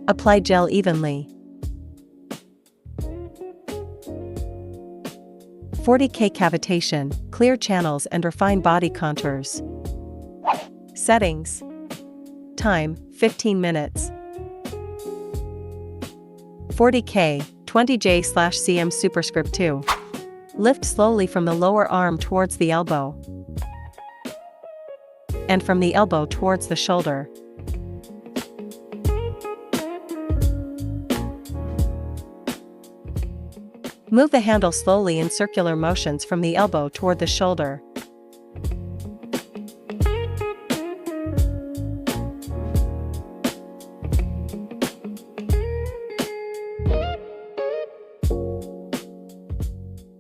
Apply gel evenly. 40K cavitation, clear channels and refine body contours. Settings. Time, 15 minutes. 40K, 20J/cm superscript 2. Lift slowly from the lower arm towards the elbow. And from the elbow towards the shoulder. Move the handle slowly in circular motions from the elbow toward the shoulder.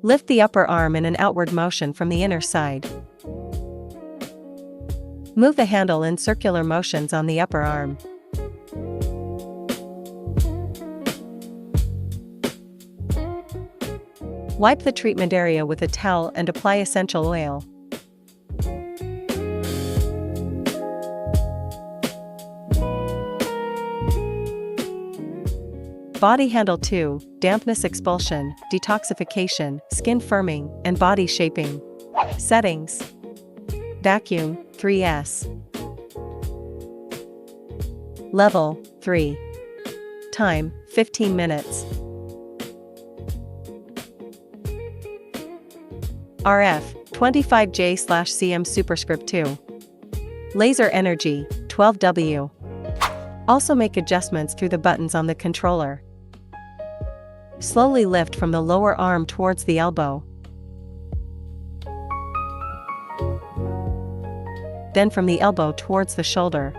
Lift the upper arm in an outward motion from the inner side. Move the handle in circular motions on the upper arm. Wipe the treatment area with a towel and apply essential oil. Body Handle 2, Dampness Expulsion, Detoxification, Skin Firming, and Body Shaping. Settings. Vacuum, 3S. Level, 3. Time, 15 minutes. RF, 25J/cm superscript 2. Laser Energy, 12W. Also make adjustments through the buttons on the controller. Slowly lift from the lower arm towards the elbow. Then from the elbow towards the shoulder.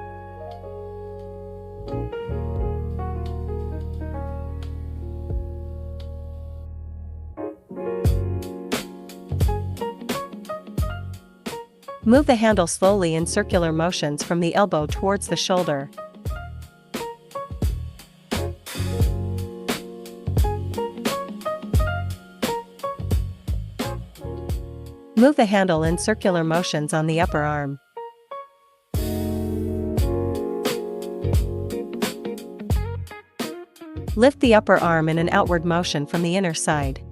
Move the handle slowly in circular motions from the elbow towards the shoulder. Move the handle in circular motions on the upper arm. Lift the upper arm in an outward motion from the inner side.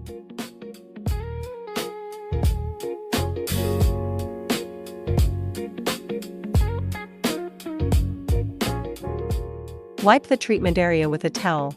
Wipe the treatment area with a towel.